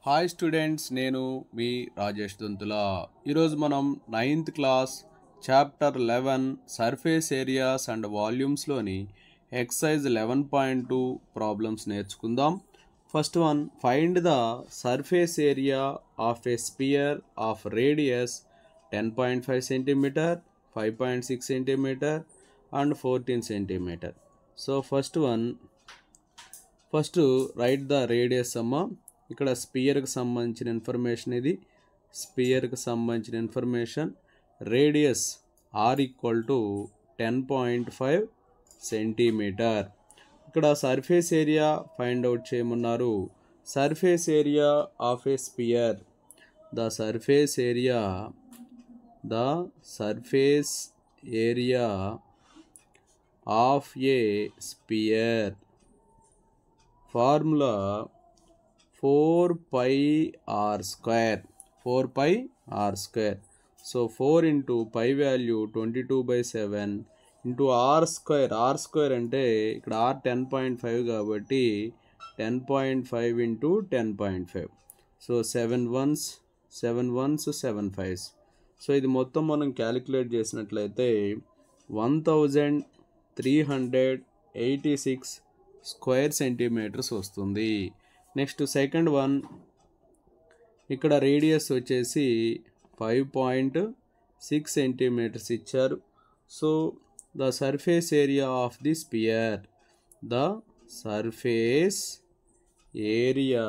Hi students, నేను మీ రాజేష్ దంతుల. ఈరోజు మనం 9th class chapter 11 surface areas and వాల్యూమ్స్లోని ఎక్సర్సైజ్ 11.2 ప్రాబ్లమ్స్ నేర్చుకుందాం. First one, find the surface area of a sphere of radius 10.5 centimetre, 5.6 centimetre and 14 centimetre. So first write the radius అమ్మ. ఇక్కడ స్పియర్కి సంబంధించిన information, ఇది స్పియర్కి సంబంధించిన information. Radius R equal to 10.5 centimetre. ఇక్కడ సర్ఫేస్ ఏరియా ఫైండ్ అవుట్ చేయమన్నారు. Surface area of a sphere, the surface area of a spear, formula 4 pi r square. So 4 into pi value 22/7 into r square అంటే ఇక్కడ r 10.5 కాబట్టి 10.5 into 10.5. So 7 ones 7 5s. So ఇది మొత్తం మనం calculate చేసినట్లయితే 1386 square centimetres వస్తుంది. Next second one, ఇక్కడ radius వచ్చేసి 5.6 సెంటీమీటర్స్ ఇచ్చారు. So the surface area of the spear, the surface area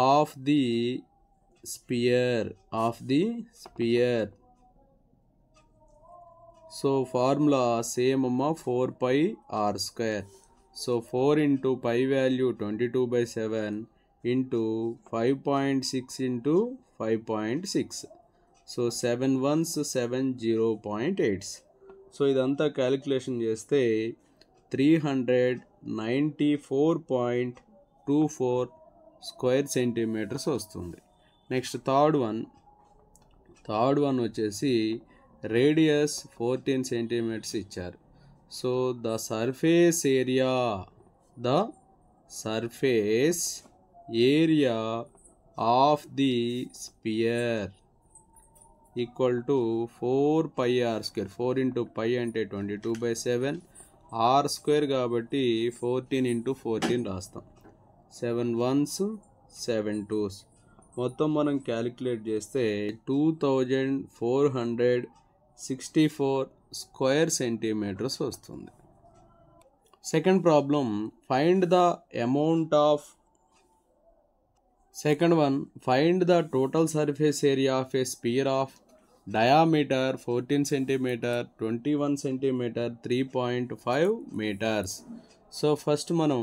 of the spear, so formula same అమ్మ, 4 pi r square. So 4 into pi value 22/7 into 5.6 into 5.6. So 7 ones 7 0.8. So ఇదంతా calculation చేస్తే 394.24 square centimetres వస్తుంది. Next third one వచ్చేసి radius 14 centimetres ఇచ్చారు. So the surface area of the sphere equal to 4 pi r square. 4 into pi అంటే 22/7, r square కాబట్టి 14 into 14 రాస్తాం. 7 ones 7 2s. మొత్తం మనం క్యాలిక్యులేట్ చేస్తే 2464 స్క్వేర్ సెంటీమీటర్స్ వస్తుంది. Second problem, find the total surface area of a sphere of diameter 14 centimetre, 21 centimetre, 3.5 metres. So first మనం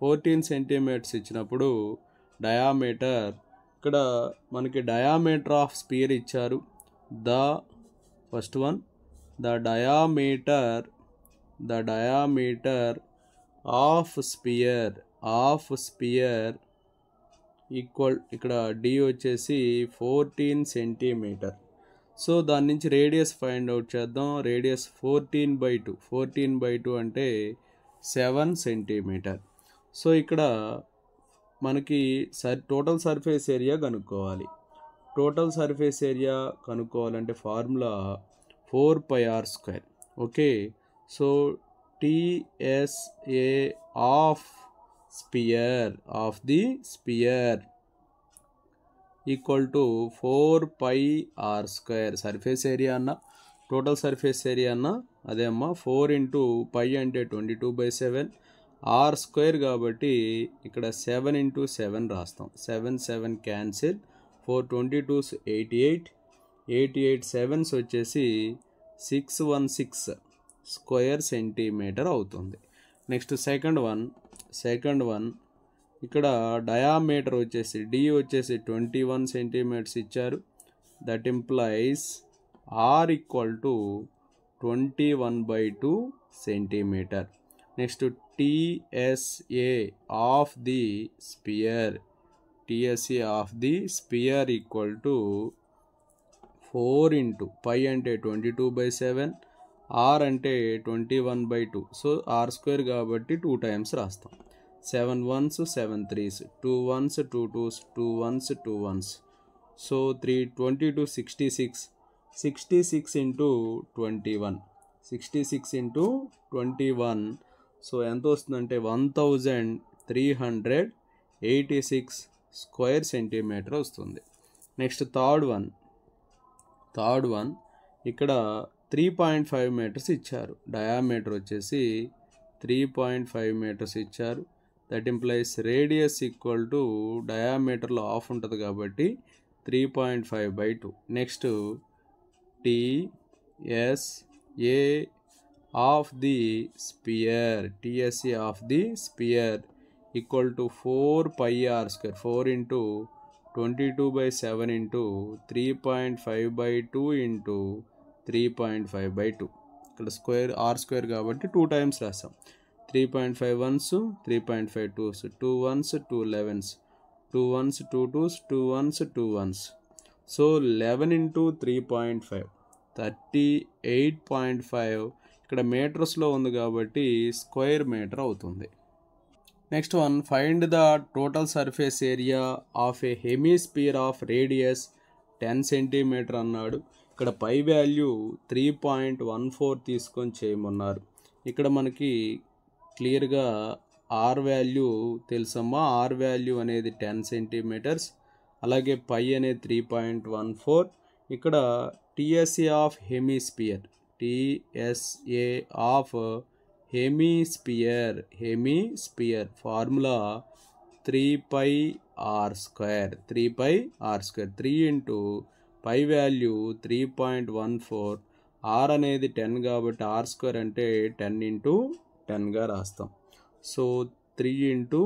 14 centimetres ఇచ్చినప్పుడు diameter, ఇక్కడ మనకి డయామీటర్ ఆఫ్ స్పియర్ ఇచ్చారు. The diameter of sphere equal, ఇక్కడ d వచ్చేసి 14 centimetre. So దాని నుంచి రేడియస్ ఫైండ్ అవుట్ చేద్దాం. రేడియస్ 14/2 అంటే 7 సెంటీమీటర్. సో ఇక్కడ మనకి టోటల్ సర్ఫేస్ ఏరియా కనుక్కోవాలి. Total surface area కనుక్కోవాలంటే formula 4 pi r square. Okay, so TSA of the sphere equal to 4 pi r square. Surface area అన్న, total surface area అన్న అదే అమ్మ. 4 into pi అంటే 22/7, r square కాబట్టి ఇక్కడ 7 into 7 రాస్తాం. 7 cancel, 4 22s 88 7s వచ్చేసి 616 square centimetre అవుతుంది. నెక్స్ట్ సెకండ్ వన్, ఇక్కడ డయామీటర్ వచ్చేసి d వచ్చేసి 21 సెంటీమీటర్స్ ఇచ్చారు. That implies r equal to 21/2 centimetre. Next TSA of the sphere equal to 4 into pi అంటే 22/7, r అంటే 21/2. సో r square కాబట్టి 2 times రాస్తాం. 7 ones, 7 threes, 2 ones, 2 twos, 2 ones, 2 ones. So 322 66. 66 into 21. 66 into 21. So ఎంత వస్తుందంటే 1386 square centimetre వస్తుంది. Next third one ఇక్కడ 3.5 metres ఇచ్చారు. Diameter వచ్చేసి 3.5 మీటర్స్ ఇచ్చారు. That implies radius equal to డయామీటర్లో హాఫ్ ఉంటుంది కాబట్టి 3.5/2. Next TSA of the sphere, TSA of the sphere equal to 4πr². 4 into 22/7 into 3.5/2 into 3.5/2. ఇక్కడ స్క్వేర్ r² కాబట్టి 2 times రాసాం. 3.5 ones, 3.5 twos, 2 ones, 2 11s, 2 ones, 2 twos, 2 ones, 2 ones. So 11 into 3.5 38.5. ఇక్కడ మీటర్స్లో ఉంది కాబట్టి స్క్వేర్ మీటర్ అవుతుంది. Next one, find the total surface area of a hemisphere of radius 10 centimetre అన్నాడు. ఇక్కడ పై వాల్యూ 3.14 తీసుకొని చేయమన్నారు. ఇక్కడ మనకి క్లియర్గా ఆర్ వాల్యూ తెలుసమ్మా. ఆర్ వాల్యూ అనేది 10 సెంటీమీటర్స్, అలాగే పై అనేది 3.14. ఇక్కడ TSA of hemisphere, TSA of hemisphere formula 3πr². 3 into pi value 3.14, R అనేది 10 కాబట్టి r² అంటే 10 into 10గా రాస్తాం. సో 3 into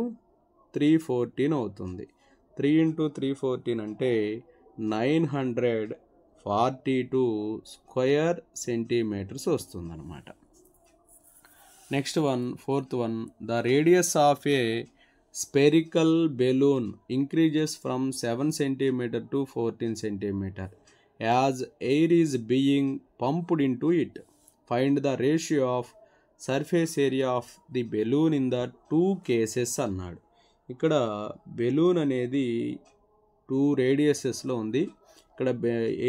314 అవుతుంది. 3 into 314 అంటే 942 స్క్వేర్ సెంటీమీటర్స్ వస్తుందన్నమాట. Next one, fourth one, the radius of a spherical balloon increases from 7 centimetre to 14 centimetre as air is being pumped into it. Find the ratio of surface area of the balloon in the 2 cases అన్నాడు. ఇక్కడ balloon అనేది 2 రేడియసెస్లో ఉంది. ఇక్కడ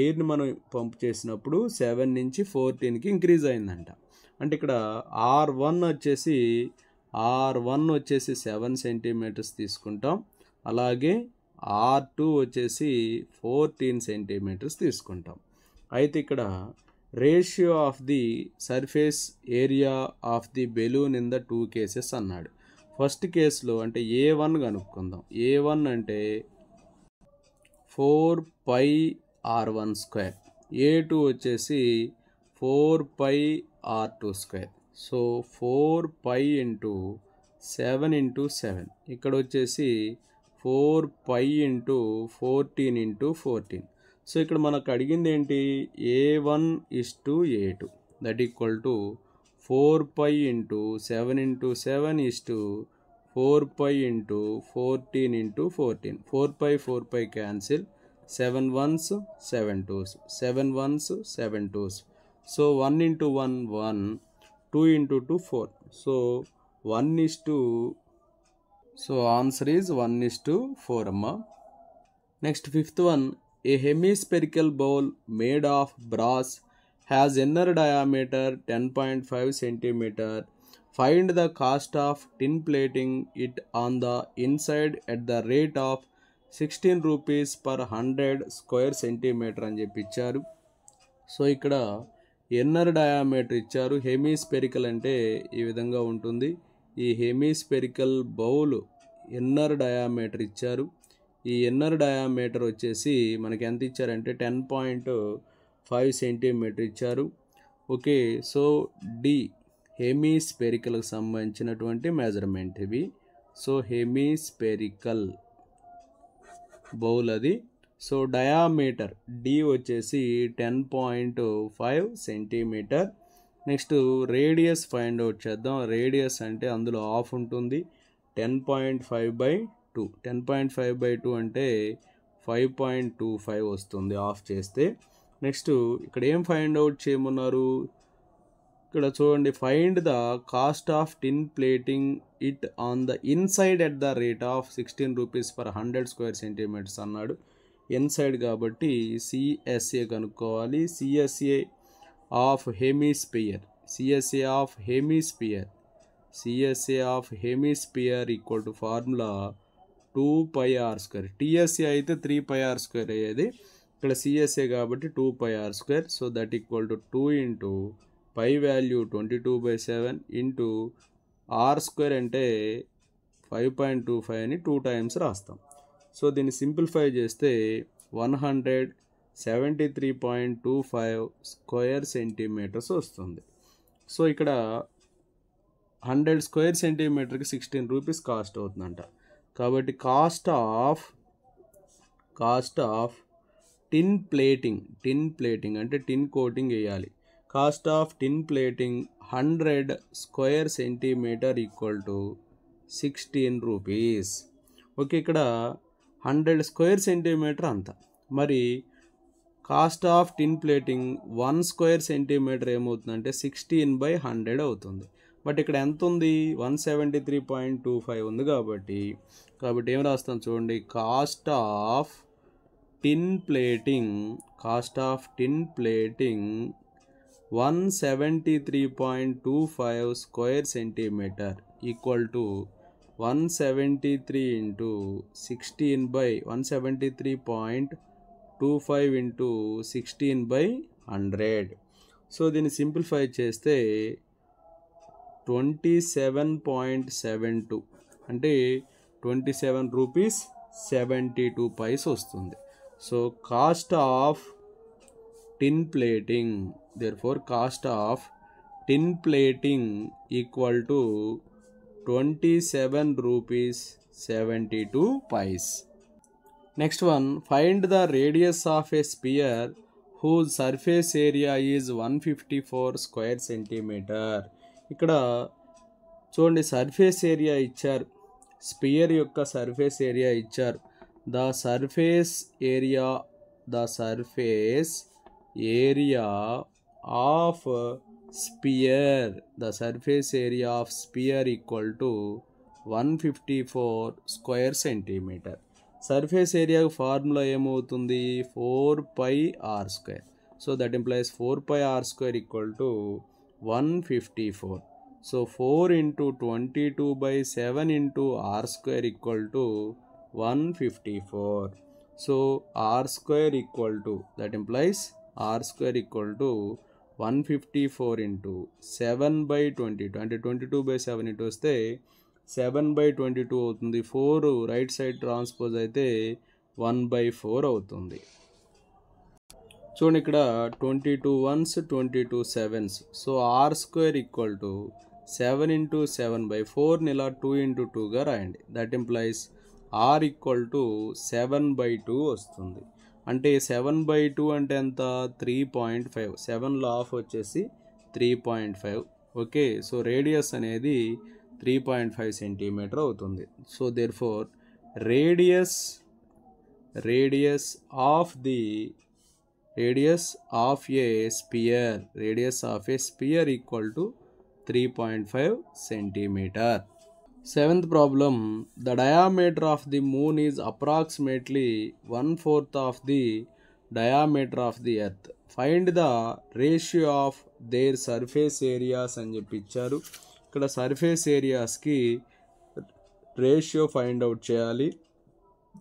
ఎయిర్ని మనం pump చేసినప్పుడు 7 నుంచి 14కి increase అయిందంట. అంటే ఇక్కడ R1 వచ్చేసి 7 సెంటీమీటర్స్ తీసుకుంటాం, అలాగే R2 వచ్చేసి 14 సెంటీమీటర్స్ తీసుకుంటాం. అయితే ఇక్కడ ratio of the surface area of the balloon in the 2 cases అన్నాడు. ఫస్ట్ కేసులో అంటే A1 కనుక్కుందాం. A1 అంటే 4πr1². A2 వచ్చేసి 4πr2². So 4π into 7 into 7. ఇక్కడ వచ్చేసి 4π into 14 into 14. సో ఇక్కడ మనకు అడిగింది ఏంటి? A1:A2. That equal to 4π into 7 into 7 is to 4π into 14 into 14. 4π cancel. 7 ones, 7 twos. 7 ones, 7 twos. So 1 into 1, 1. 2 into 2, 4. So 1:2. So answer is 1:4 amma. Next, fifth one, a hemispherical bowl made of brass has inner diameter 10.5 centimeter. Find the cost of tin plating it on the inside at the rate of 16 rupees per 100 square centimeter అని చెప్పి ఇచ్చారు. So ఇక్కడ inner diameter ఇచ్చారు. Hemispherical అంటే ఈ విధంగా ఉంటుంది. ఈ హెమిస్పెరికల్ బౌల్ ఎన్నర్ డయామీటర్ ఇచ్చారు. ఈ ఎన్నర్ డయామీటర్ వచ్చేసి మనకి ఎంత ఇచ్చారంటే 10.5 సెంటీమీటర్ ఇచ్చారు. ఓకే, సో డి హెమిస్పెరికల్కి సంబంధించినటువంటి మెజర్మెంట్ ఇవి. సో హెమిస్పెరికల్ బౌల్ అది. సో డయామీటర్ డి వచ్చేసి 10.5 centimetre. Next radius find out చేద్దాం. రేడియస్ అంటే అందులో హాఫ్ ఉంటుంది. 10.5/2. 10.5/2 అంటే 5.25 వస్తుంది హాఫ్ చేస్తే. నెక్స్ట్ ఇక్కడ ఏం ఫైండ్ అవుట్ చేయమన్నారు? ఇక్కడ చూడండి, find the cost of tin plating it on the inside at the rate of 16 rupees per 100 square centimetres అన్నాడు. ఇన్సైడ్ కాబట్టి సిఎస్ఏ కనుక్కోవాలి. CSA of hemisphere, CSA of hemisphere, CSA of hemisphere equal to formula 2πr². TSA అయితే 3πr² అయ్యేది, ఇక్కడ CSA కాబట్టి 2πr². So that equal to 2 into pi value 22/7 into r² అంటే 5.25 అని 2 times రాస్తాం. సో దీన్ని సింప్లిఫై చేస్తే 173.25 స్క్వేర్ సెంటీమీటర్స్ వస్తుంది. సో ఇక్కడ 100 స్క్వేర్ సెంటీమీటర్కి 16 రూపీస్ కాస్ట్ అవుతుందంట. కాబట్టి కాస్ట్ ఆఫ్ టిన్ ప్లేటింగ్ అంటే టిన్ కోటింగ్ వేయాలి. Cost of tin plating 100 square centimetre equal to 16 rupees. Okay, ఇక్కడ 100 స్క్వేర్ సెంటీమీటర్ అంత. మరి cost of tin plating 1 square centimetre ఏమవుతుందంటే 16/100 అవుతుంది. బట్ ఇక్కడ ఎంత ఉంది, 173.25 ఉంది కాబట్టి ఏం రాస్తాం చూడండి, cost of tin plating 173.25 square centimetre equal to 173 into 173.25 into 16/100. So దీన్ని సింప్లిఫై చేస్తే 27.72 అంటే 27 రూపీస్ 72 పైస్ వస్తుంది. So cost of tin plating, therefore cost of tin plating equal to 27 rupees 72 paise. Next one, find the radius of a sphere whose surface area is 154 square centimetre. ఇక్కడ చూడండి, surface area ఇచ్చారు, sphere యొక్క surface area ఇచ్చారు. The surface area of sphere equal to 154 square centimetre. Surface area formula ఏమవుతుంది, 4πr². So that implies 4πr² equal to 154. So 4 into 22/7 into r² equal to 154. So r² equal to, that implies r² equal to 154 into 7/22 అంటే 22/7 ఇటు వస్తే 7/22 అవుతుంది. 4 right side transpose అయితే 1/4 అవుతుంది. చూడండి, ఇక్కడ 22 1s 22 7s. So r² equal to 7 into 7/4 ఇలా 2 into 2గా రాయండి. That implies r equal to 7/2 వస్తుంది. అంటే 7/2 అంటే ఎంత, 3.5. 7లో ఆఫ్ వచ్చేసి 3.5. ఓకే, సో రేడియస్ అనేది 3.5 సెంటీమీటర్ అవుతుంది. So therefore radius of a sphere equal to 3.5 centimetre. Seventh problem, the diameter of the moon is approximately 1/4 of the diameter of the earth. Find the ratio of their surface areas అని చెప్పి ఇచ్చారు. ఇక్కడ surface ఏరియాస్కి ratio find out చేయాలి.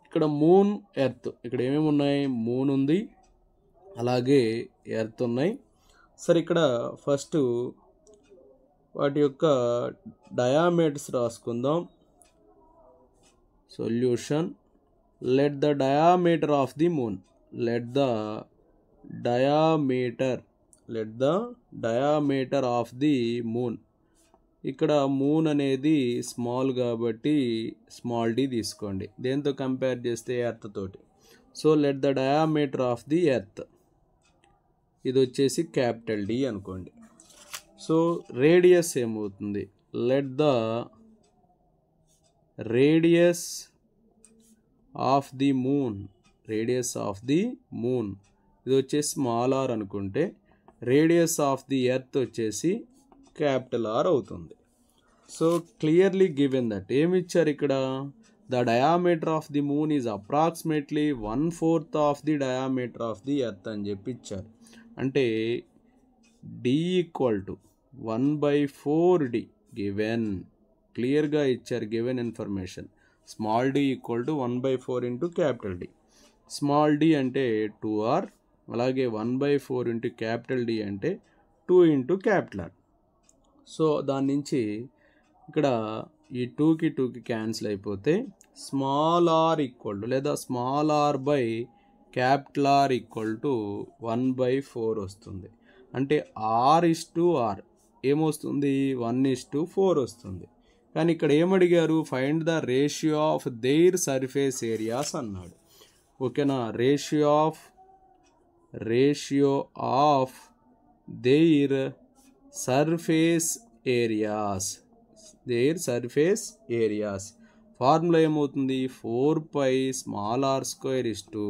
ఇక్కడ moon, earth, ఇక్కడ ఏమేమి ఉన్నాయి, మూన్ ఉంది, అలాగే ఎర్త్ ఉన్నాయి. సరే, ఇక్కడ ఫస్ట్ వాటి యొక్క డయామీటర్స్ రాసుకుందాం. Solution, let the diameter of the moon, let the diameter of the moon. ఇక్కడ మూన్ అనేది స్మాల్ కాబట్టి స్మాల్ d తీసుకోండి. దేంతో కంపేర్ చేస్తే, ఎర్త్ తోటి. So let the diameter of the earth, ఇది వచ్చేసి క్యాపిటల్ D అనుకోండి. సో రేడియస్ ఏమవుతుంది, let the radius of the moon, ఇది వచ్చేసి స్మాల్ r అనుకుంటే, రేడియస్ ఆఫ్ ది ఎర్త్ వచ్చేసి క్యాపిటల్ ఆర్ అవుతుంది. సో క్లియర్లీ గివెన్ దట్ ఏమి ఇచ్చారు ఇక్కడ, the diameter of the moon is approximately 1/4 of the diameter of the earth అని చెప్పి ఇచ్చారు. అంటే D equal to 1/4d given, క్లియర్గా ఇచ్చారు given information. Small D equal to 1/4 into capital D. Small D అంటే 2r, అలాగే 1/4 ఇంటూ క్యాపిటల్ డి అంటే 2 into capital are. So దాని నుంచి ఇక్కడ ఈ 2కి 2కి క్యాన్సిల్ అయిపోతే స్మాల్ ఆర్ ఈక్వల్ టు లేదా small R by capital R equal to 1/4 వస్తుంది. అంటే r/r ఏమొస్తుంది, 1/4 వస్తుంది. కానీ ఇక్కడ ఏమడిగారు, find the ratio of their surface areas అన్నాడు. ఓకేనా, ratio of their surface areas. Formula ఏమవుతుంది, 4π small R square is to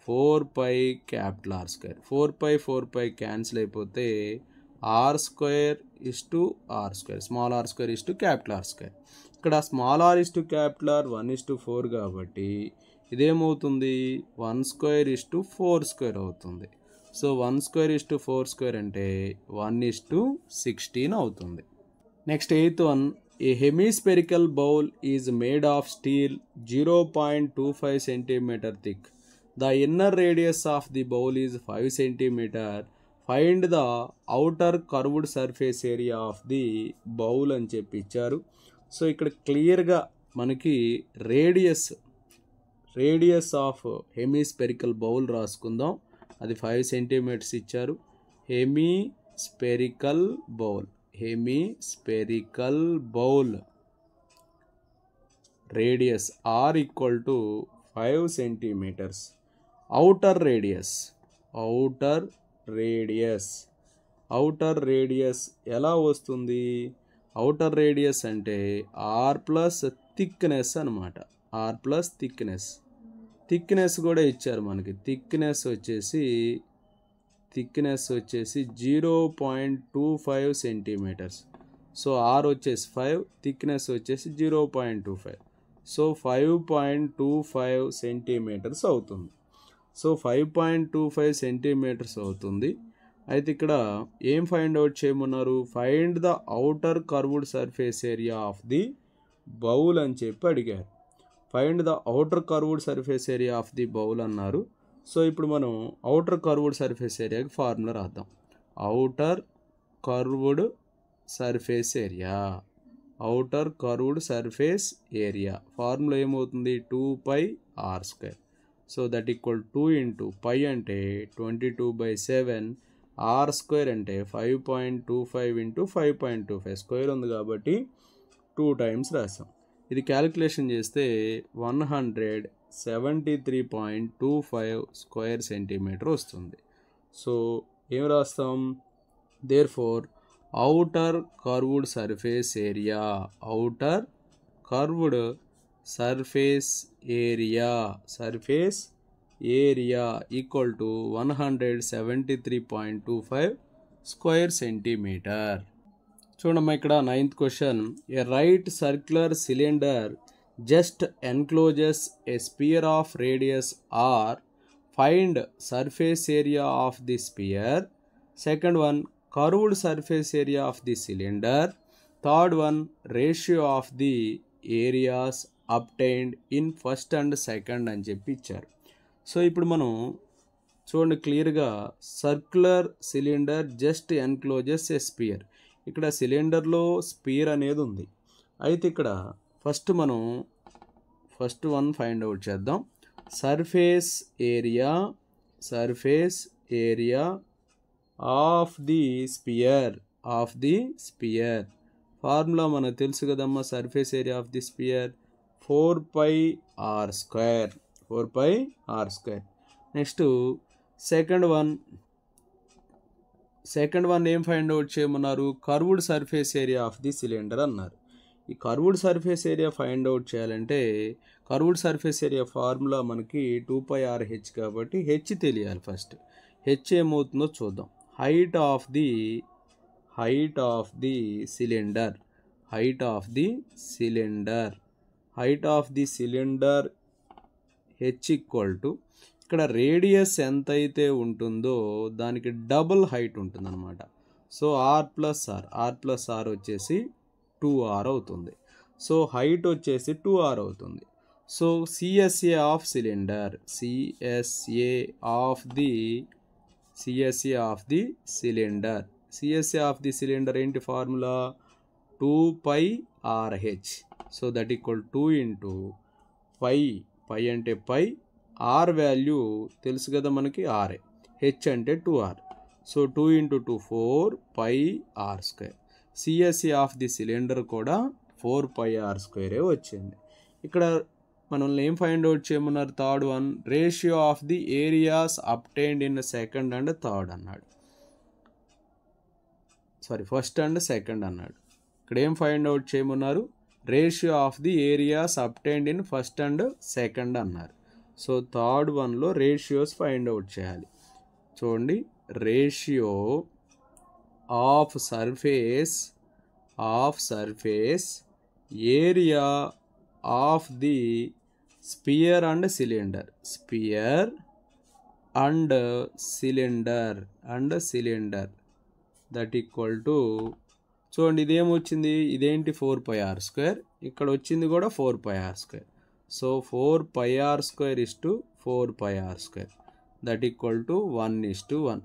4π capital R square. 4π cancel అయిపోతే r square is to r square, small R square is to capital R square. ఇక్కడ small R is to capital R 1/4 కాబట్టి ఇదేమవుతుంది 1 square is to 4 square అవుతుంది. సో 1 square is to 4 square అంటే 1/16 అవుతుంది. Next 8th one, a hemispherical bowl is made of steel 0.25 centimeter thick. The inner radius of the bowl is 5 centimeter. Find the outer curved surface area of the bowl అని చెప్పి ఇచ్చారు. So ఇక్కడ క్లియర్గా మనకి radius of hemispherical bowl రాసుకుందాం. అది 5 centimeters ఇచ్చారు. Hemispherical bowl radius R equal to 5 centimeters. outer radius ఎలా వస్తుంది, outer radius అంటే r ప్లస్ థిక్నెస్ అనమాట. r ప్లస్ థిక్నెస్ కూడా ఇచ్చారు మనకి. థిక్నెస్ వచ్చేసి 0.25 centimeters. సో r వచ్చేసి 5, థిక్నెస్ వచ్చేసి 0.25. సో 5.25 centimeters అవుతుంది. సో 5.25 centimeters అవుతుంది. అయితే ఇక్కడ ఏం ఫైండ్ అవుట్ చేయమన్నారు, find the outer curved surface area of the bowl అని చెప్పి అడిగారు. Find the outer curved surface area of the bowl అన్నారు. సో ఇప్పుడు మనం అవుటర్ కర్వ్డ్ సర్ఫేస్ ఏరియాకి ఫార్ములా రాద్దాం. Outer curved surface area formula ఏమవుతుంది, 2πr square. So that equal 2 into pi అంటే 22/7, r స్క్వేర్ అంటే 5.25 ఇంటూ 5.25 స్క్వేర్ ఉంది కాబట్టి 2 times రాసాం. ఇది క్యాలిక్యులేషన్ చేస్తే 173.25 స్క్వేర్ సెంటీమీటర్ వస్తుంది. సో ఏం రాస్తాం, therefore outer curved surface area equal to 173.25 square centimeter. చూడమ్మా ఇక్కడ 9th question, a right circular cylinder just encloses a sphere of radius r. Find surface area of the sphere. Second one, curved surface area of the cylinder. Third one, ratio of the areas obtained in first and second అని చెప్పి ఇచ్చారు. So ఇప్పుడు మనం చూడండి క్లియర్గా, circular cylinder just encloses ఏ spear. ఇక్కడ సిలిండర్లో spear అనేది ఉంది. అయితే ఇక్కడ ఫస్ట్ వన్ ఫైండ్ అవుట్ చేద్దాం. Surface area of the spear formula మనకు తెలుసు కదమ్మా. Surface area of the spear 4πr square. Next second one ఏం ఫైండ్ అవుట్ చేయమన్నారు, curved surface area of the cylinder అన్నారు. ఈ curved surface area find out చేయాలంటే curved surface area formula మనకి 2πrh కాబట్టి హెచ్ తెలియాలి. ఫస్ట్ హెచ్ ఏమవుతుందో చూద్దాం. Height of the height of the cylinder, height of the cylinder, height of the cylinder h equal to ఇక్కడ radius ఎంత అయితే ఉంటుందో దానికి డబుల్ హైట్ ఉంటుందన్నమాట. సో ఆర్ ప్లస్ ఆర్ వచ్చేసి 2r అవుతుంది. సో హైట్ వచ్చేసి 2r అవుతుంది. So CSA of cylinder, CSA of the cylinder ఏంటి formula 2πRh. So that equal 2 into pi అంటే పై, ఆర్ వాల్యూ తెలుసు కదా మనకి ఆర్ఏ, హెచ్ అంటే 2r. So 2 into 2 4πr². CSC of the cylinder కూడా 4πr² వచ్చింది. ఇక్కడ మనల్ని ఏం ఫైండ్ అవుట్ చేయమన్నారు? Third one, ratio of the areas obtained in second and third అన్నాడు. ఫస్ట్ అండ్ సెకండ్ అన్నాడు. ఇక్కడ ఏం ఫైండ్ అవుట్ చేయమన్నారు? Ratio of the areas obtained in first and second అన్నారు. సో థర్డ్ వన్లో రేషియోస్ ఫైండ్ అవుట్ చేయాలి. చూడండి, ratio of surface area of the sphere and cylinder that equal to, చూడండి ఇదేమొచ్చింది, ఇదేంటి 4πr², ఇక్కడ వచ్చింది కూడా 4πr². So 4πr² is to 4πr² that equal to 1:1.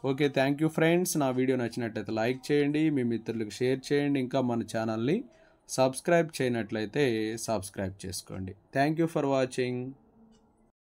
Okay thank you friends. నా video నచ్చినట్లయితే లైక్ చేయండి, మీ మిత్రులకు షేర్ చేయండి, ఇంకా మన ఛానల్ని సబ్స్క్రైబ్ చేయనట్లయితే సబ్స్క్రైబ్ చేసుకోండి. Thank you for watching.